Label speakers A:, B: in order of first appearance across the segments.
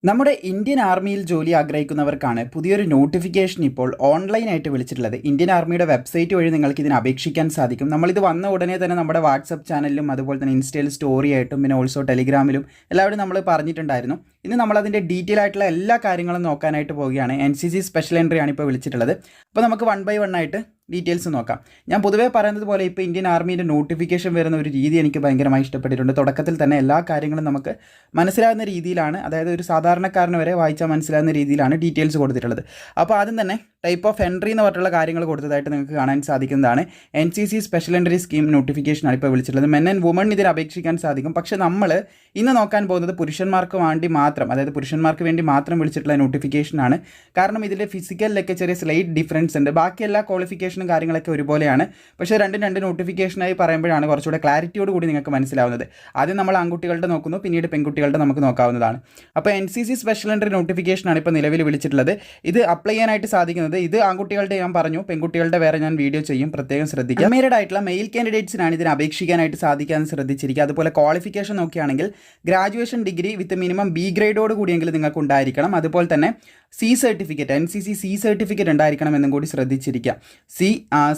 A: നമ്മുടെ ഇന്ത്യൻ ആർമിയിൽ ജോലി ആഗ്രഹിക്കുന്നവർക്കാണ് പുതിയൊരു നോട്ടിഫിക്കേഷൻ ഇപ്പോൾ ഓൺലൈനായിട്ട് വിളിച്ചിട്ടുള്ളത്. ഇന്ത്യൻ ആർമിയുടെ വെബ്സൈറ്റ് വഴി നിങ്ങൾക്ക് ഇതിന് അപേക്ഷിക്കാൻ സാധിക്കും. നമ്മളിത് വന്ന ഉടനെ തന്നെ നമ്മുടെ വാട്സപ്പ് ചാനലിലും അതുപോലെ തന്നെ ഇൻസ്റ്റയിൽ സ്റ്റോറി ആയിട്ടും പിന്നെ ഓൾസോ ടെലിഗ്രാമിലും എല്ലാവരും നമ്മൾ പറഞ്ഞിട്ടുണ്ടായിരുന്നു. ഇന്ന് നമ്മളതിൻ്റെ ഡീറ്റെയിൽ ആയിട്ടുള്ള എല്ലാ കാര്യങ്ങളും നോക്കാനായിട്ട് പോവുകയാണ്. NCC സ്പെഷ്യൽ എൻട്രി ആണ് ഇപ്പോൾ വിളിച്ചിട്ടുള്ളത്. അപ്പോൾ നമുക്ക് 1 by 1 ആയിട്ട് ഡീറ്റെയിൽസ് നോക്കാം. ഞാൻ പൊതുവേ പറയുന്നത് പോലെ ഇപ്പോൾ ഇന്ത്യൻ ആർമീൻ്റെ നോട്ടിഫിക്കേഷൻ വരുന്ന ഒരു രീതി എനിക്ക് ഭയങ്കരമായി ഇഷ്ടപ്പെട്ടിട്ടുണ്ട്. തുടക്കത്തിൽ തന്നെ എല്ലാ കാര്യങ്ങളും നമുക്ക് മനസ്സിലാകുന്ന രീതിയിലാണ്, അതായത് ഒരു സാധാരണക്കാരന് വരെ വായിച്ചാൽ മനസ്സിലാകുന്ന രീതിയിലാണ് ഡീറ്റെയിൽസ് കൊടുത്തിട്ടുള്ളത്. അപ്പോൾ ആദ്യം തന്നെ ടൈപ്പ് ഓഫ് എൻട്രി എന്ന് പറഞ്ഞിട്ടുള്ള കാര്യങ്ങൾ കൊടുത്തതായിട്ട് നിങ്ങൾക്ക് കാണാൻ സാധിക്കുന്നതാണ്. NCC സ്പെഷ്യൽ എൻട്രി സ്കീം നോട്ടിഫിക്കേഷനാണ് ഇപ്പോൾ വിളിച്ചിട്ടുള്ളത്. മെൻ ആൻഡ് വുമൺ ഇതിന് അപേക്ഷിക്കാൻ സാധിക്കും. പക്ഷേ നമ്മൾ ഇന്ന് നോക്കാൻ പോകുന്നത് പുരുഷന്മാർക്ക് വേണ്ടി മാത്രം, അതായത് പുരുഷന്മാർക്ക് വേണ്ടി മാത്രം വിളിച്ചിട്ടുള്ള നോട്ടിഫിക്കേഷനാണ്. കാരണം ഇതിൻ്റെ ഫിസിക്കലിലൊക്കെ ചെറിയ സ്ലൈറ്റ് ഡിഫറൻസ് ഉണ്ട്. ബാക്കി എല്ലാ ക്വാളിഫിക്കേഷനും കാര്യങ്ങളൊക്കെ ഒരുപോലെയാണ്. പക്ഷേ രണ്ട് നോട്ടിഫിക്കേഷനായി പറയുമ്പോഴാണ് കുറച്ചുകൂടെ ക്ലാരിറ്റിയോട് കൂടി നിങ്ങൾക്ക് മനസ്സിലാവുന്നത്. ആദ്യം നമ്മൾ ആൺകുട്ടികളുടെ നോക്കുന്നു, പിന്നീട് പെൺകുട്ടികളുടെ നമുക്ക് നോക്കാവുന്നതാണ്. അപ്പോൾ NCC സ്പെഷ്യൽ എൻട്രി നോട്ടിഫിക്കേഷനാണ് ഇപ്പോൾ നിലവിൽ വിളിച്ചിട്ടുള്ളത്. ഇത് അപ്ലൈ ചെയ്യാനായിട്ട് സാധിക്കുന്നത്, ഇത് ആൺകുട്ടികളുടെ ഞാൻ പറഞ്ഞു, പെൺകുട്ടികളുടെ വേറെ ഞാൻ വീഡിയോ ചെയ്യും, പ്രത്യേകം ശ്രദ്ധിക്കുക. മേരീഡ് ആയിട്ടുള്ള മെയിൽ കാൻഡിഡേറ്റ്സിനാണ് ഇതിന് അപേക്ഷിക്കാനായിട്ട് സാധിക്കാമെന്ന് ശ്രദ്ധിച്ചിരിക്കുക. അതുപോലെ ക്വാളിഫിക്കേഷൻ നോക്കുകയാണെങ്കിൽ graduation degree with minimum B ഗ്രേഡോട് കൂടിയെങ്കിലും നിങ്ങൾക്ക് ഉണ്ടായിരിക്കണം. അതുപോലെ തന്നെ C certificate, NCC C certificate ഉണ്ടായിരിക്കണം എന്നും കൂടി ശ്രദ്ധിച്ചിരിക്കുക. C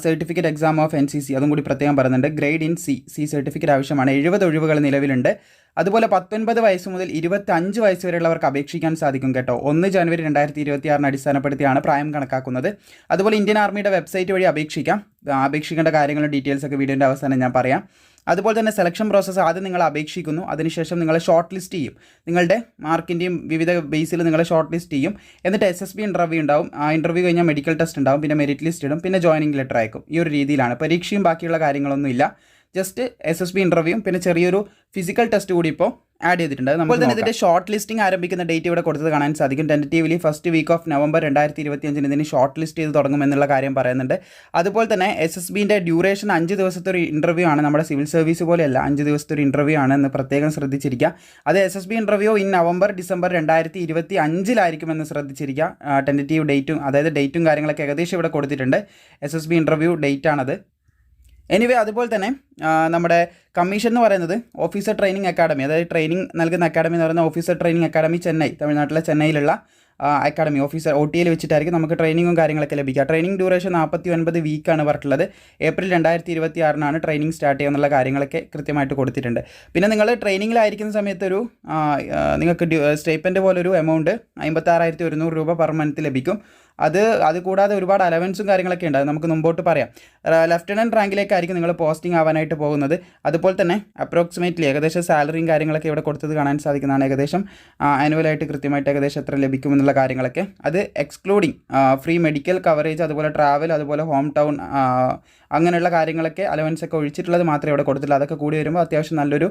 A: certificate exam of NCC അതും കൂടി പ്രത്യേകം പറയുന്നുണ്ട്. ഗ്രേഡ് ഇൻ C സർട്ടിഫിക്കറ്റ് ആവശ്യമാണ്. 70 ഒഴിവുകൾ നിലവിലുണ്ട്. അതുപോലെ 19 വയസ്സ് മുതൽ 25 വയസ്സ് വരെയുള്ളവർക്ക് അപേക്ഷിക്കാൻ സാധിക്കും കേട്ടോ. 1 ജനുവരി 2026 അടിസ്ഥാനപ്പെടുത്തിയാണ് പ്രായം കണക്കാക്കുന്നത്. അതുപോലെ ഇന്ത്യൻ ആർമിയുടെ വെബ്സൈറ്റ് വഴി അപേക്ഷിക്കേണ്ട കാര്യങ്ങളും ഡീറ്റെയിൽസ് ഒക്കെ വീഡിയോൻ്റെ അവസാനം ഞാൻ പറയാം. അതുപോലെ തന്നെ സെലക്ഷൻ പ്രോസസ്സ് ആദ്യം നിങ്ങൾ അപേക്ഷിക്കുന്നു, അതിനുശേഷം നിങ്ങളെ ഷോർട്ട് ലിസ്റ്റ് ചെയ്യും. നിങ്ങളുടെ മാർക്കിൻ്റെയും വിവിധ ബേസിൽ നിങ്ങളെ ഷോർട്ട് ലിസ്റ്റ് ചെയ്യും. എന്നിട്ട് SSB ഇൻ്റർവ്യൂ ഉണ്ടാവും. ആ ഇൻ്റർവ്യൂ കഴിഞ്ഞാൽ മെഡിക്കൽ ടെസ്റ്റ് ഉണ്ടാവും, പിന്നെ മെറിറ്റ് ലിസ്റ്റ് ഇടും, പിന്നെ ജോയിനിങ് ലെറ്റർ അയക്കും. ഈ ഒരു രീതിയിലാണ്. പരീക്ഷയും ബാക്കിയുള്ള കാര്യങ്ങളൊന്നുമില്ല. ജസ്റ്റ് SSB ഇൻ്റർവ്യൂവും പിന്നെ ചെറിയൊരു ഫിസിക്കൽ ടെസ്റ്റ് കൂടി ഇപ്പോൾ ആഡ് ചെയ്തിട്ടുണ്ട്. അതുപോലെ തന്നെ ഇതിൻ്റെ ഷോർട്ട് ലിസ്റ്റിംഗ് ആരംഭിക്കുന്ന ഡേറ്റ് ഇവിടെ കൊടുത്തത് കാണാൻ സാധിക്കും. Tentatively first week of November 2025 ഇതിന് ഷോർട്ട് ലിസ്റ്റ് ചെയ്ത് തുടങ്ങുമെന്നുള്ള കാര്യം പറയുന്നുണ്ട്. അതുപോലെ തന്നെ SSBൻ്റെ ഡ്യൂറേഷൻ 5 ദിവസത്തെ ഒരു ഇൻ്റർവ്യൂ ആണ്. നമ്മുടെ സിവിൽ സർവീസ് പോലെയല്ല, 5 ദിവസത്തെ ഒരു ഇൻ്റർവ്യൂ ആണ് എന്ന് പ്രത്യേകം ശ്രദ്ധിച്ചിരിക്കുക. അത് SSB interview in November December 2025 ശ്രദ്ധിച്ചിരിക്കുക. ടെൻറ്റേറ്റീവ് ഡേറ്റും, അതായത് ഡേറ്റും കാര്യങ്ങളൊക്കെ ഏകദേശം ഇവിടെ കൊടുത്തിട്ടുണ്ട്. SSB ഇൻ്റർവ്യൂ ഡേറ്റ് ആണത്. എനിവേ അതുപോലെ തന്നെ നമ്മുടെ കമ്മീഷൻ എന്ന് പറയുന്നത് ഓഫീസർ ട്രെയിനിങ് അക്കാഡമി, അതായത് ട്രെയിനിങ് നൽകുന്ന അക്കാഡമി എന്ന് പറയുന്നത് ഓഫീസർ ട്രെയിനിങ് അക്കാഡമി ചെന്നൈ, തമിഴ്നാട്ടിലെ ചെന്നൈയിലുള്ള അക്കാഡമി ഓഫീസർ OTL വെച്ചിട്ടായിരിക്കും നമുക്ക് ട്രെയിനിങ്ങും കാര്യങ്ങളൊക്കെ ലഭിക്കുക. ട്രെയിനിങ് ഡ്യൂറേഷൻ 49 വീക്കാണ് പറഞ്ഞിട്ടുള്ളത്. ഏപ്രിൽ 2026 ട്രെയിനിങ് സ്റ്റാർട്ട് ചെയ്യുന്നുള്ള കാര്യങ്ങളൊക്കെ കൃത്യമായിട്ട് കൊടുത്തിട്ടുണ്ട്. പിന്നെ നിങ്ങൾ ട്രെയിനിങ്ങിലായിരിക്കുന്ന സമയത്ത് നിങ്ങൾക്ക് സ്റ്റേറ്റ്മെൻറ്റ് പോലൊരു എമൗണ്ട് 56,100 രൂപ പെർ മന്ത് ലഭിക്കും. അത് കൂടാതെ ഒരുപാട് അലവൻസും കാര്യങ്ങളൊക്കെ ഉണ്ട്. അത് നമുക്ക് മുമ്പോട്ട് പറയാം. ലെഫ്റ്റനൻറ്റ് റാങ്കിലേക്കായിരിക്കും നിങ്ങൾ പോസ്റ്റിംഗ് ആവാനായിട്ട് പോകുന്നത്. അതുപോലെ തന്നെ അപ്രോക്സിമേറ്റ്ലി ഏകദേശം സാലറിയും കാര്യങ്ങളൊക്കെ ഇവിടെ കൊടുത്തത് കാണാൻ സാധിക്കുന്നതാണ്. ഏകദേശം ആനുവലായിട്ട് കൃത്യമായിട്ട് ഏകദേശം എത്ര ലഭിക്കുമെന്നുള്ള കാര്യങ്ങളൊക്കെ, അത് എക്സ്ക്ലൂഡിങ് ഫ്രീ മെഡിക്കൽ കവറേജ്, അതുപോലെ ട്രാവൽ, അതുപോലെ ഹോം ടൗൺ, അങ്ങനെയുള്ള കാര്യങ്ങളൊക്കെ അലവൻസ് ഒക്കെ ഒഴിച്ചിട്ടുള്ളത് മാത്രമേ ഇവിടെ കൊടുത്തില്ല. അതൊക്കെ കൂടി വരുമ്പോൾ അത്യാവശ്യം നല്ലൊരു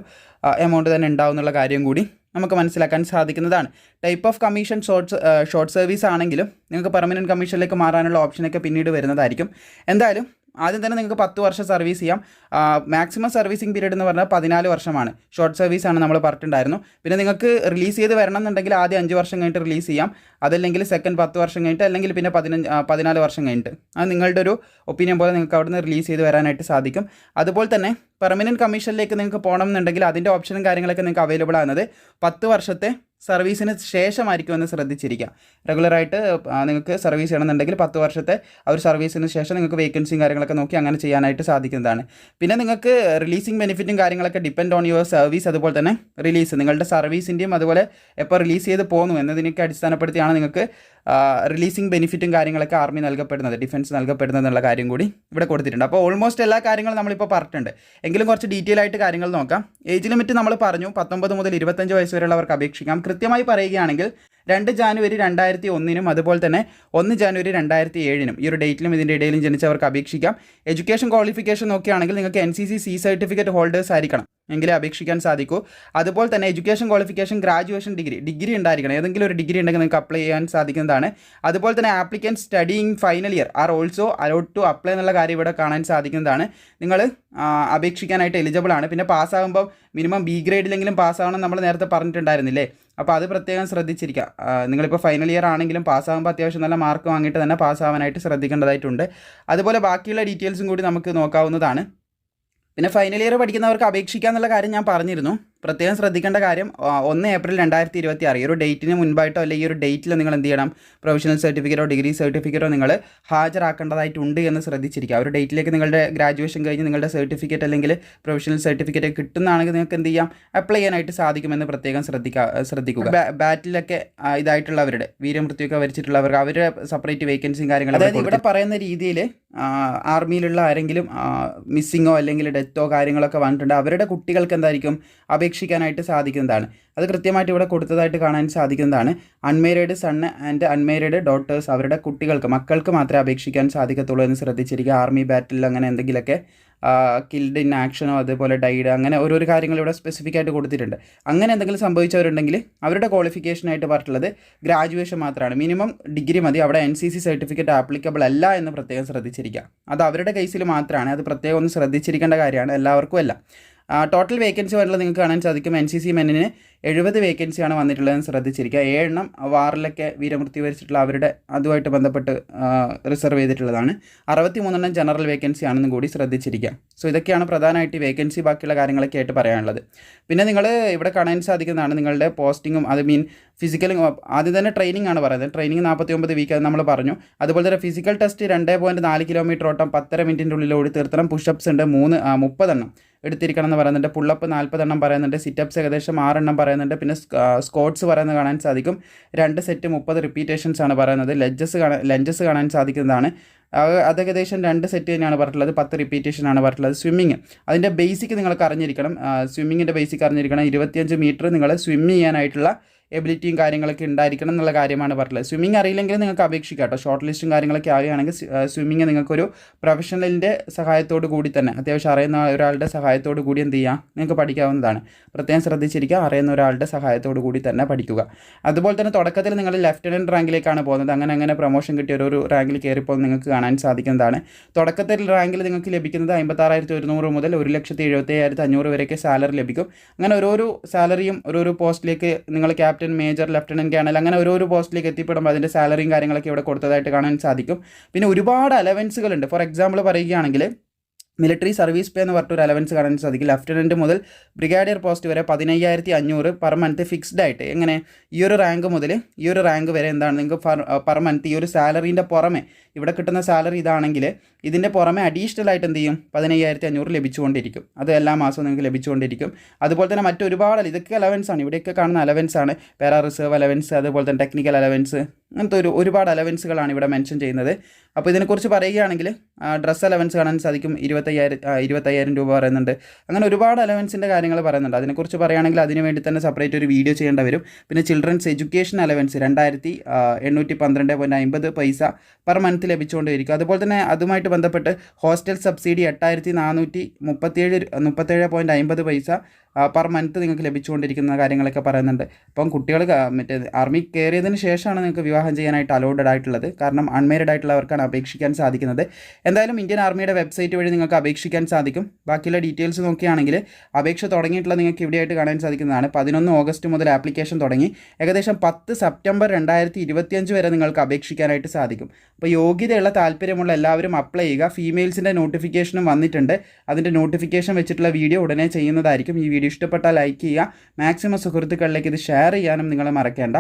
A: എമൗണ്ട് തന്നെ ഉണ്ടാവും എന്നുള്ള കാര്യം കൂടി നമുക്ക് മനസ്സിലാക്കാൻ സാധിക്കുന്നതാണ്. Type of commission short service ആണെങ്കിലും നിങ്ങൾക്ക് പെർമനൻറ്റ് കമ്മീഷനിലേക്ക് മാറാനുള്ള ഓപ്ഷനൊക്കെ പിന്നീട് വരുന്നതായിരിക്കും. എന്തായാലും ആദ്യം തന്നെ നിങ്ങൾക്ക് 10 വർഷം സർവീസ് ചെയ്യാം. മാക്സിമം സർവീസിംഗ് പീരീഡ് എന്ന് പറഞ്ഞാൽ 14 വർഷമാണ്. ഷോർട്ട് സർവീസാണ് നമ്മൾ പറഞ്ഞിട്ടുണ്ടായിരുന്നു. പിന്നെ നിങ്ങൾക്ക് റിലീസ് ചെയ്ത് വരണം എന്നുണ്ടെങ്കിൽ ആദ്യം 5 വർഷം കഴിഞ്ഞിട്ട് റിലീസ് ചെയ്യാം. അതല്ലെങ്കിൽ സെക്കൻഡ് 10 വർഷം കഴിഞ്ഞിട്ട്, അല്ലെങ്കിൽ പിന്നെ 14 വർഷം കഴിഞ്ഞിട്ട്. അത് നിങ്ങളുടെ ഒരു ഒപ്പീനിയൻ പോലെ നിങ്ങൾക്ക് അവിടെ നിന്ന് റിലീസ് ചെയ്ത് വരാനായിട്ട് സാധിക്കും. അതുപോലെ തന്നെ പെർമനൻറ്റ് കമ്മീഷനിലേക്ക് നിങ്ങൾക്ക് പോകണം എന്നുണ്ടെങ്കിൽ അതിൻ്റെ ഓപ്ഷനും കാര്യങ്ങളൊക്കെ നിങ്ങൾക്ക് അവൈലബിൾ ആകുന്നത് 10 വർഷത്തെ സർവീസിന് ശേഷമായിരിക്കുമെന്ന് ശ്രദ്ധിച്ചിരിക്കുക. റെഗുലറായിട്ട് നിങ്ങൾക്ക് സർവീസ് ചെയ്യണമെന്നുണ്ടെങ്കിൽ 10 വർഷത്തെ ആ ഒരു സർവീസിന് ശേഷം നിങ്ങൾക്ക് വേക്കൻസിയും കാര്യങ്ങളൊക്കെ നോക്കി അങ്ങനെ ചെയ്യാനായിട്ട് സാധിക്കുന്നതാണ്. പിന്നെ നിങ്ങൾക്ക് റിലീസിങ് ബെനിഫിറ്റും കാര്യങ്ങളൊക്കെ ഡിപ്പെൻഡ് ഓൺ യുവർ സർവീസ്, അതുപോലെ തന്നെ റിലീസ് നിങ്ങളുടെ സർവീസിൻ്റെയും അതുപോലെ എപ്പോൾ റിലീസ് ചെയ്ത് പോകുന്നു എന്നതിനൊക്കെ അടിസ്ഥാനപ്പെടുത്തിയാണ് നിങ്ങൾക്ക് റിലീസിങ് ബെനിഫിറ്റും കാര്യങ്ങളൊക്കെ ആർമി നൽകപ്പെടുന്നത്, ഡിഫൻസ് നൽകപ്പെടുന്നത് എന്നുള്ള കാര്യം കൂടി ഇവിടെ കൊടുത്തിട്ടുണ്ട്. അപ്പോൾ ഓൾമോസ്റ്റ് എല്ലാ കാര്യങ്ങളും നമ്മളിപ്പോൾ പറഞ്ഞിട്ടുണ്ട്. എങ്കിലും കുറച്ച് ഡീറ്റെയിൽ ആയിട്ട് കാര്യങ്ങൾ നോക്കാം. ഏജ് ലിമിറ്റ് നമ്മൾ പറഞ്ഞു 19 മുതൽ 25 വയസ്സ് വരെയുള്ളവർക്ക് അപേക്ഷിക്കാം. കൃത്യമായി പറയുകയാണെങ്കിൽ 2 ജാനുവരി 2001 അതുപോലെ തന്നെ 1 ജാനുവരി 2007 ഈ ഒരു ഡേറ്റിലും ഇതിൻ്റെ ഇടയിലും ജനിച്ചവർക്ക് അപേക്ഷിക്കാം. എഡ്യൂക്കേഷൻ ക്വാളിഫിക്കേഷൻ നോക്കുകയാണെങ്കിൽ നിങ്ങൾക്ക് NCC C സർട്ടിഫിക്കറ്റ് ഹോൾഡേഴ്സ് ആയിരിക്കണം എങ്കിലേ അപേക്ഷിക്കാൻ സാധിക്കൂ. അതുപോലെ തന്നെ എഡ്യൂക്കേഷൻ ക്വാളിഫിക്കേഷൻ ഗ്രാജുവേഷൻ ഡിഗ്രി ഉണ്ടായിരിക്കണം. ഏതെങ്കിലും ഒരു ഡിഗ്രി ഉണ്ടെങ്കിൽ നിങ്ങൾക്ക് അപ്ലൈ ചെയ്യാൻ സാധിക്കുന്നതാണ്. അതുപോലെ തന്നെ applicant studying final year are also allowed to apply എന്നുള്ള കാര്യം ഇവിടെ കാണാൻ സാധിക്കുന്നതാണ്. നിങ്ങൾ അപേക്ഷിക്കാനായിട്ട് എലിജിബിൾ ആണ്. പിന്നെ പാസ്സാകുമ്പോൾ മിനിമം B ഗ്രേഡിലെങ്കിലും പാസ്സാവണം നമ്മൾ നേരത്തെ പറഞ്ഞിട്ടുണ്ടായിരുന്നില്ലേ. അപ്പോൾ അത് പ്രത്യേകം ശ്രദ്ധിച്ചിരിക്കുക. നിങ്ങളിപ്പോൾ ഫൈനൽ ഇയർ ആണെങ്കിലും പാസ്സാകുമ്പോൾ അത്യാവശ്യം നല്ല മാർക്ക് വാങ്ങിയിട്ട് തന്നെ പാസ്സാവാനായിട്ട് ശ്രദ്ധിക്കേണ്ടതായിട്ടുണ്ട്. അതുപോലെ ബാക്കിയുള്ള ഡീറ്റെയിൽസും കൂടി നമുക്ക് നോക്കാവുന്നതാണ്. പിന്നെ ഫൈനൽ ഇയർ പഠിക്കുന്നവർക്ക് അപേക്ഷിക്കുക എന്നുള്ള കാര്യം ഞാൻ പറഞ്ഞിരുന്നു. പ്രത്യേകം ശ്രദ്ധിക്കേണ്ട കാര്യം 1 ഏപ്രിൽ 2026 ഈ ഒരു ഡേറ്റിന് മുൻപായിട്ടോ അല്ലെങ്കിൽ ഈ ഒരു ഡേറ്റിൽ നിങ്ങൾ എന്ത് ചെയ്യണം, പ്രൊഫഷണൽ സർട്ടിഫിക്കറ്റോ ഡിഗ്രി സർട്ടിഫിക്കറ്റോ നിങ്ങൾ ഹാജരാക്കേണ്ടതായിട്ടുണ്ട് എന്ന് ശ്രദ്ധിച്ചിരിക്കുക. ആ ഒരു ഡേറ്റിലേക്ക് നിങ്ങളുടെ ഗ്രാജുവേഷൻ കഴിഞ്ഞ് നിങ്ങളുടെ സർട്ടിഫിക്കറ്റ് അല്ലെങ്കിൽ പ്രൊഫഷണൽ സർട്ടിഫിക്കറ്റ് കിട്ടുന്നതാണെങ്കിൽ നിങ്ങൾക്ക് എന്ത് ചെയ്യാം, അപ്ലൈ ചെയ്യാനായിട്ട് സാധിക്കുമെന്ന് പ്രത്യേകം ശ്രദ്ധിക്കുക. ബാറ്റിലൊക്കെ ഇതായിട്ടുള്ളവരുടെ വീരമൃത്യുവൊക്കെ വരിച്ചിട്ടുള്ളവർക്ക് അവരുടെ സെപ്പറേറ്റ് വേക്കൻസിയും കാര്യങ്ങളും, അതായത് ഇവിടെ പറയുന്ന രീതിയിൽ ആർമിയിലുള്ള ആരെങ്കിലും മിസ്സിങ്ങോ അല്ലെങ്കിൽ ഡെത്തോ കാര്യങ്ങളൊക്കെ വന്നിട്ടുണ്ട്, അവരുടെ കുട്ടികൾക്ക് എന്തായിരിക്കും അപേക്ഷിക്കാനായിട്ട് സാധിക്കുന്നതാണ്. അത് കൃത്യമായിട്ട് ഇവിടെ കൊടുത്തതായിട്ട് കാണാൻ സാധിക്കുന്നതാണ്. അൺമേരീഡ് സൺ ആൻഡ് അൺമേരീഡ് ഡോട്ടേഴ്സ്, അവരുടെ മക്കൾക്ക് മാത്രമേ അപേക്ഷിക്കാൻ സാധിക്കത്തുള്ളൂ എന്ന് ശ്രദ്ധിച്ചിരിക്കുക. ആർമി ബാറ്റിൽ അങ്ങനെ എന്തെങ്കിലുമൊക്കെ കിൽഡ് ഇൻ ആക്ഷനോ അതുപോലെ ഡൈഡ് അങ്ങനെ ഓരോരോ കാര്യങ്ങൾ ഇവിടെ സ്പെസിഫിക് ആയിട്ട് കൊടുത്തിട്ടുണ്ട്. അങ്ങനെ എന്തെങ്കിലും സംഭവിച്ചവരുണ്ടെങ്കിൽ അവരുടെ ക്വാളിഫിക്കേഷനായിട്ട് പറഞ്ഞിട്ടുള്ളത് ഗ്രാജുവേഷൻ മാത്രമാണ്, മിനിമം ഡിഗ്രി മതി. അവിടെ NCC സർട്ടിഫിക്കറ്റ് ആപ്ലിക്കബിൾ അല്ല എന്ന് പ്രത്യേകം ശ്രദ്ധിച്ചിരിക്കുക. അത് അവരുടെ കേസിൽ മാത്രമാണ്, അത് പ്രത്യേകം ഒന്ന് ശ്രദ്ധിച്ചിരിക്കേണ്ട കാര്യമാണ്, എല്ലാവർക്കും അല്ല. ടോട്ടൽ വേക്കൻസി വരുന്നത് നിങ്ങൾക്ക് കാണാൻ സാധിക്കും. NCC മെന്നിന് 70 വേക്കൻസിയാണ് വന്നിട്ടുള്ളതെന്ന് ശ്രദ്ധിച്ചിരിക്കുക. 7 എണ്ണം വാറിലൊക്കെ വീരമൃത്യു വരിച്ചിട്ടുള്ള അവരുടെ അതുമായിട്ട് ബന്ധപ്പെട്ട് റിസർവ് ചെയ്തിട്ടുള്ളതാണ്. 63 എണ്ണം ജനറൽ വേക്കൻസി ആണെന്നും കൂടി ശ്രദ്ധിച്ചിരിക്കുക. സോ ഇതൊക്കെയാണ് പ്രധാനമായിട്ട് വേക്കൻസി, ബാക്കിയുള്ള കാര്യങ്ങളൊക്കെ ആയിട്ട് പറയാനുള്ളത്. പിന്നെ നിങ്ങൾ ഇവിടെ കാണാൻ സാധിക്കുന്നതാണ് നിങ്ങളുടെ പോസ്റ്റിങ്ങും, അത് ഫിസിക്കലും. ആദ്യം തന്നെ ട്രെയിനിങ് ആണ് പറയുന്നത്. ട്രെയിനിങ് 49 വീക്ക് അത് നമ്മൾ പറഞ്ഞു. അതുപോലെ തന്നെ ഫിസിക്കൽ ടെസ്റ്റ് 2.4 കിലോമീറ്റർ ഓട്ടം 10.5 മിനിറ്റിൻ്റെ ഉള്ളിൽ ഓടി തീർത്തണം. പുഷപ്സ് ഉണ്ട് 30 എണ്ണം എടുത്തിരിക്കണം എന്ന് പറയുന്നുണ്ട്. പുള്ളപ്പ് 40 എണ്ണം പറയുന്നുണ്ട്. സിറ്റപ്സ് ഏകദേശം 6 എണ്ണം പറയുന്നുണ്ട്. പിന്നെ സ്ക്വാട്സ് പറയുന്നത് കാണാൻ സാധിക്കും. 2 സെറ്റ് 30 റിപ്പീറ്റേഷൻസ് ആണ് പറയുന്നത്. ലഞ്ചസ് കാണാൻ സാധിക്കുന്നതാണ്. അത് ഏകദേശം 2 സെറ്റ് തന്നെയാണ് പറഞ്ഞിട്ടുള്ളത്. 10 റിപ്പീറ്റേഷൻ ആണ് പറഞ്ഞിട്ടുള്ളത്. സ്വിമ്മിങ് അതിൻ്റെ ബേസിക് നിങ്ങൾക്ക് അറിഞ്ഞിരിക്കണം. സ്വിമ്മിങ്ങിൻ്റെ ബേസിക് അറിഞ്ഞിരിക്കണം. 25 മീറ്റർ നിങ്ങൾ സ്വിം ചെയ്യാനായിട്ടുള്ള എബിലിറ്റിയും കാര്യങ്ങളൊക്കെ ഉണ്ടായിരിക്കണം എന്നുള്ള കാര്യമാണ് പറഞ്ഞത്. സ്വിമ്മിങ് അറിയില്ലെങ്കിൽ നിങ്ങൾക്ക് അപേക്ഷിക്കാം കേട്ടോ. ഷോർട്ട് ലിസ്റ്റും കാര്യങ്ങളൊക്കെ ആവുകയാണെങ്കിൽ സ്വിമ്മിങ് നിങ്ങൾക്കൊരു പ്രൊഫഷണലിൻ്റെ സഹായത്തോടു കൂടി തന്നെ, അത്യാവശ്യം അറിയുന്ന ഒരാളുടെ സഹായത്തോടു കൂടി എന്ത് ചെയ്യാം, നിങ്ങൾക്ക് പഠിക്കാവുന്നതാണ്. പ്രത്യേകം ശ്രദ്ധിച്ചിരിക്കുക, അറിയുന്ന ഒരാളുടെ സഹായത്തോടു കൂടി തന്നെ പഠിക്കുക. അതുപോലെ തന്നെ തുടക്കത്തിൽ നിങ്ങൾ ലെഫ്റ്റനൻറ്റ് റാങ്കിലേക്കാണ് പോകുന്നത്. അങ്ങനെ പ്രൊമോഷൻ കിട്ടിയ ഒരു റാങ്കിൽ കയറിപ്പോൾ നിങ്ങൾക്ക് കാണാൻ സാധിക്കുന്നതാണ്. തുടക്കത്തിൽ റാങ്കിൽ നിങ്ങൾക്ക് ലഭിക്കുന്നത് 56,100 മുതൽ 1,77,500 വരെയൊക്കെ സാലറി ലഭിക്കും. അങ്ങനെ ഓരോരോ സാലറിയും ഓരോരോ പോസ്റ്റിലേക്ക് നിങ്ങൾ ക്യാപ്റ്റൻ, മേജർ, ലെഫ്റ്റനൻറ്റ്, കേണൽ അങ്ങനെ ഓരോരോ പോസ്റ്റിലേക്ക് എത്തിപ്പെടുമ്പോൾ അതിൻ്റെ സാലറിയും കാര്യങ്ങളൊക്കെ ഇവിടെ കൊടുത്തതായിട്ട് കാണാൻ സാധിക്കും. പിന്നെ ഒരുപാട് അലവൻസുകളുണ്ട്. ഫോർ എക്സാമ്പിൾ പറയുകയാണെങ്കിൽ മിലിറ്ററി സർവീസ് പേ എന്ന് പറഞ്ഞൊരു അലവൻസ് കാണാൻ സാധിക്കും. ലെഫ്റ്റനൻറ്റ് മുതൽ ബ്രിഗേഡിയർ പോസ്റ്റ് വരെ 15,500 പെർ മന്ത് ഫിക്സ്ഡ് ആയിട്ട്. എങ്ങനെ ഈ ഒരു റാങ്ക് മുതൽ ഈ ഒരു റാങ്ക് വരെ എന്താണ് നിങ്ങൾക്ക് പെർ മന്ത് ഈ ഒരു സാലറീൻ്റെ പുറമെ, ഇവിടെ കിട്ടുന്ന സാലറി ഇതാണെങ്കിൽ ഇതിൻ്റെ പുറമെ അഡീഷണൽ ആയിട്ട് എന്ത് ചെയ്യും, 15,500 ലഭിച്ചുകൊണ്ടിരിക്കും. അത് എല്ലാ മാസവും നിങ്ങൾക്ക് ലഭിച്ചുകൊണ്ടിരിക്കും. അതുപോലെ തന്നെ മറ്റൊരുപാട് ഇതൊക്കെ അലവൻസ് ആണ്, ഇവിടെയൊക്കെ കാണുന്ന അലവൻസ് ആണ്. പാരാ റിസർവ് അലവൻസ്, അതുപോലെ തന്നെ ടെക്നിക്കൽ അലവൻസ്, അങ്ങനത്തെ ഒരുപാട് അലവൻസുകളാണ് ഇവിടെ മെൻഷൻ ചെയ്യുന്നത്. അപ്പോൾ ഇതിനെക്കുറിച്ച് പറയുകയാണെങ്കിൽ ഡ്രസ്സ് അലവൻസ് കാണാൻ സാധിക്കും. 25,000 രൂപ പറയുന്നുണ്ട്. അങ്ങനെ ഒരുപാട് അലവൻസിൻ്റെ കാര്യങ്ങൾ പറയുന്നുണ്ട്. അതിനെക്കുറിച്ച് പറയുകയാണെങ്കിൽ അതിന് വേണ്ടി തന്നെ സെപ്പറേറ്റ് ഒരു വീഡിയോ ചെയ്യേണ്ടി വരും. പിന്നെ ചിൽഡ്രൻസ് എഡ്യൂക്കേഷൻ അലവൻസ് 2,812.50 പൈസ പെർ മന്ത് ലഭിച്ചുകൊണ്ടിരിക്കും. അതുപോലെ തന്നെ അതുമായിട്ട് ബന്ധപ്പെട്ട് ഹോസ്റ്റൽ സബ്സിഡി 8,437.50 പൈസ പെർ മന്ത് നിങ്ങൾക്ക് ലഭിച്ചുകൊണ്ടിരിക്കുന്ന കാര്യങ്ങളൊക്കെ പറയുന്നുണ്ട്. അപ്പം കുട്ടികൾ ആർമി കയറിയതിന് ശേഷമാണ് നിങ്ങൾക്ക് വിവാഹം ചെയ്യാനായിട്ട് അലോഡഡ് ആയിട്ടുള്ളത്. കാരണം അൺമേരിഡ് ആയിട്ടുള്ളവർക്കാണ് അപേക്ഷിക്കാൻ സാധിക്കുന്നത്. എന്തായാലും ഇന്ത്യൻ ആർമിയുടെ വെബ്സൈറ്റ് വഴി നിങ്ങൾക്ക് അപേക്ഷിക്കാൻ സാധിക്കും. ബാക്കിയുള്ള ഡീറ്റെയിൽസ് നോക്കുകയാണെങ്കിൽ അപേക്ഷ തുടങ്ങിയിട്ടുള്ള നിങ്ങൾക്ക് ഇവിടെയായിട്ട് കാണാൻ സാധിക്കുന്നതാണ്. 11 ഓഗസ്റ്റ് മുതൽ ആപ്ലിക്കേഷൻ തുടങ്ങി ഏകദേശം 10 സെപ്റ്റംബർ 2025 വരെ നിങ്ങൾക്ക് അപേക്ഷിക്കാനായിട്ട് സാധിക്കും. അപ്പോൾ യോഗ്യതയുള്ള താല്പര്യമുള്ള എല്ലാവരും അപ്ലൈ ചെയ്യുക. ഫീമെയിൽസിൻ്റെ നോട്ടിഫിക്കേഷനും വന്നിട്ടുണ്ട്. അതിൻ്റെ നോട്ടിഫിക്കേഷൻ വെച്ചിട്ടുള്ള വീഡിയോ ഉടനെ ചെയ്യുന്നതായിരിക്കും. ഈ വീഡിയോ ഇഷ്ടപ്പെട്ടാൽ ലൈക്ക് ചെയ്യുക. മാക്സിമം സുഹൃത്തുക്കളിലേക്ക് ഇത് ഷെയർ ചെയ്യാനും നിങ്ങൾ മറക്കേണ്ട.